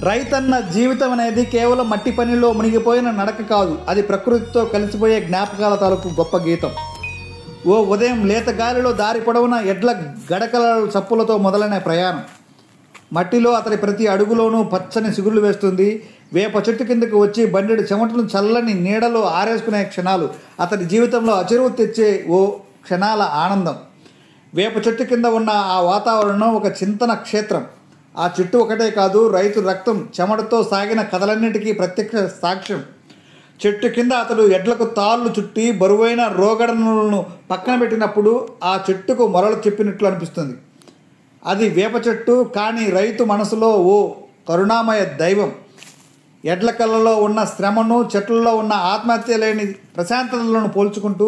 రైతన్న జీవితం అనేది కేవలం మట్టి పనిలో మునిగిపోయిన నడక కాదు, అది ప్రకృతితో కలిసిపోయే జ్ఞాపకాల తాలూకు గొప్ప గీతం. ఓ ఉదయం లేత గాలిలో దారి పొడవున ఎడ్ల గడకల చప్పులతో మొదలైన ప్రయాణం. మట్టిలో అతడి ప్రతి అడుగులోనూ పచ్చని సిగుళ్ళు వేస్తుంది. వేప చెట్టు కిందకు వచ్చి బండెడు చెమటను చల్లని నీడలో ఆరేసుకునే క్షణాలు అతడి జీవితంలో అచెరువు తెచ్చే ఓ క్షణాల ఆనందం. వేప చెట్టు కింద ఉన్న ఆ వాతావరణం ఒక చింతన క్షేత్రం. ఆ చెట్టు ఒకటే కాదు, రైతు రక్తం చెమటతో సాగిన కథలన్నిటికీ ప్రత్యక్ష సాక్ష్యం. చెట్టు కింద అతడు ఎడ్లకు తాళ్ళు చుట్టి బరువైన రోగడలను పక్కన పెట్టినప్పుడు ఆ చెట్టుకు మొరలు చెప్పినట్లు అనిపిస్తుంది. అది వేప చెట్టు, కానీ రైతు మనసులో ఓ కరుణామయ దైవం. ఎడ్ల కళ్ళలో ఉన్న శ్రమను, చెట్లలో ఉన్న ఆత్మహత్య లేని ప్రశాంతతలను పోల్చుకుంటూ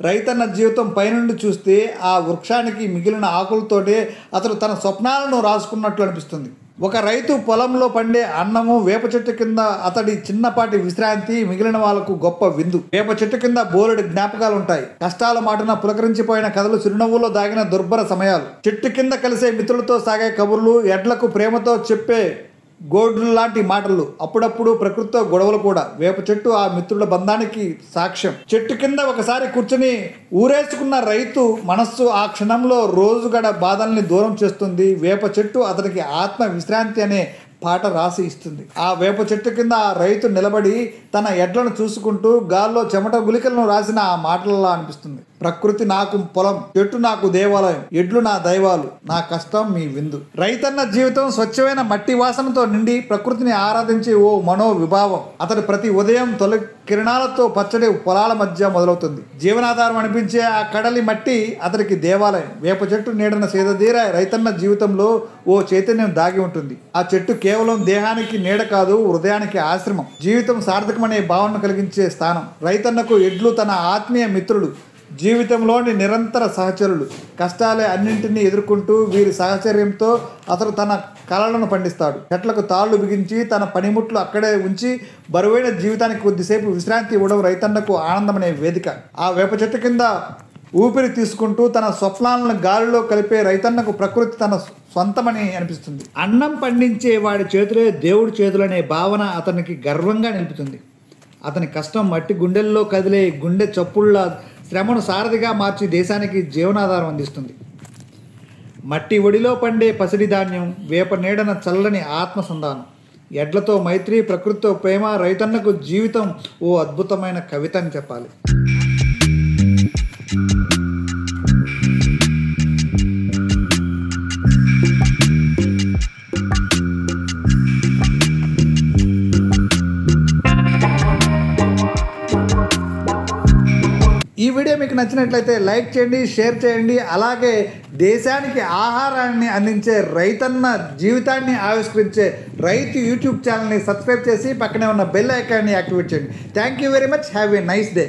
రైతన్న జీవితం పైనుండి చూస్తే ఆ వృక్షానికి మిగిలిన ఆకులతోటే అతడు తన స్వప్నాలను రాసుకున్నట్లు అనిపిస్తుంది. ఒక రైతు పొలంలో పండే అన్నము, వేప చెట్టు కింద అతడి చిన్నపాటి విశ్రాంతి మిగిలిన వాళ్ళకు గొప్ప విందు. వేప చెట్టు కింద బోలెడు జ్ఞాపకాలు ఉంటాయి. కష్టాల మాటున పులకరించిపోయిన కథలు, చిరునవ్వులో దాగిన దుర్భర సమయాలు, చెట్టు కింద కలిసే మిత్రులతో సాగే కబుర్లు, ఎడ్లకు ప్రేమతో చెప్పే గోడ్లు లాంటి మాటలు, అప్పుడప్పుడు ప్రకృతితో గొడవలు కూడా. వేప చెట్టు ఆ మిత్రుల బంధానికి సాక్ష్యం. చెట్టు కింద ఒకసారి కూర్చుని ఊరేసుకున్న రైతు మనస్సు ఆ క్షణంలో రోజుగడ బాధల్ని దూరం చేస్తుంది. వేప చెట్టు అతనికి ఆత్మ విశ్రాంతి అనే పాట రాసి ఇస్తుంది. ఆ వేప చెట్టు కింద ఆ రైతు నిలబడి తన ఎడ్లను చూసుకుంటూ గాల్లో చెమట గులికలను రాసిన ఆ మాటలలో అనిపిస్తుంది. ప్రకృతి నాకు పొలం, చెట్టు నాకు దేవాలయం, ఎడ్లు నా దైవాలు, నా కష్టం మీ విందు. రైతన్న జీవితం స్వచ్ఛమైన మట్టి వాసనతో నిండి ప్రకృతిని ఆరాధించే ఓ మనో విభావం. అతడు ప్రతి ఉదయం తొలి కిరణాలతో పచ్చడి పొలాల మధ్య మొదలవుతుంది. జీవనాధారం అనిపించే ఆ కడలి మట్టి అతడికి దేవాలయం. వేప చెట్టు నీడన సేదదీర రైతన్న జీవితంలో ఓ చైతన్యం దాగి ఉంటుంది. ఆ చెట్టు కేవలం దేహానికి నీడ కాదు, హృదయానికి ఆశ్రమం, జీవితం సార్థకమనే భావన కలిగించే స్థానం. రైతన్నకు ఎడ్లు తన ఆత్మీయ మిత్రులు, జీవితంలోని నిరంతర సహచరులు. కష్టాలే అన్నింటినీ ఎదుర్కొంటూ వీరి సహచర్యంతో అతడు తన కళలను పండిస్తాడు. చెట్లకు తాళ్లు బిగించి తన పనిముట్లు అక్కడే ఉంచి బరువైన జీవితానికి కొద్దిసేపు విశ్రాంతి ఇవ్వడం రైతన్నకు ఆనందమనే వేదిక. ఆ వేప చెట్టు కింద ఊపిరి తీసుకుంటూ తన స్వప్నాలను గాలిలో కలిపే రైతన్నకు ప్రకృతి తన సొంతమని అనిపిస్తుంది. అన్నం పండించే వాడి చేతులే దేవుడి చేతులనే భావన అతనికి గర్వంగా నిలుపుతుంది. అతని కష్టం మట్టి గుండెల్లో కదిలే గుండె చప్పుళ్ళ శ్రమను సారథిగా మార్చి దేశానికి జీవనాధారం అందిస్తుంది. మట్టి ఒడిలో పండే పసిడి ధాన్యం, వేప నీడన చల్లని ఆత్మసంధానం, ఎడ్లతో మైత్రి, ప్రకృతితో ప్రేమ. రైతన్నకు జీవితం ఓ అద్భుతమైన కవిత అని చెప్పాలి. ఈ వీడియో మీకు నచ్చినట్లయితే లైక్ చేయండి, షేర్ చేయండి. అలాగే దేశానికి ఆహారాన్ని అందించే రైతన్న జీవితాన్ని ఆవిష్కరించే రైతు యూట్యూబ్ ఛానల్ని సబ్స్క్రైబ్ చేసి పక్కనే ఉన్న బెల్ ఐకాన్ని యాక్టివేట్ చేయండి. Thank you very much. Have a nice day.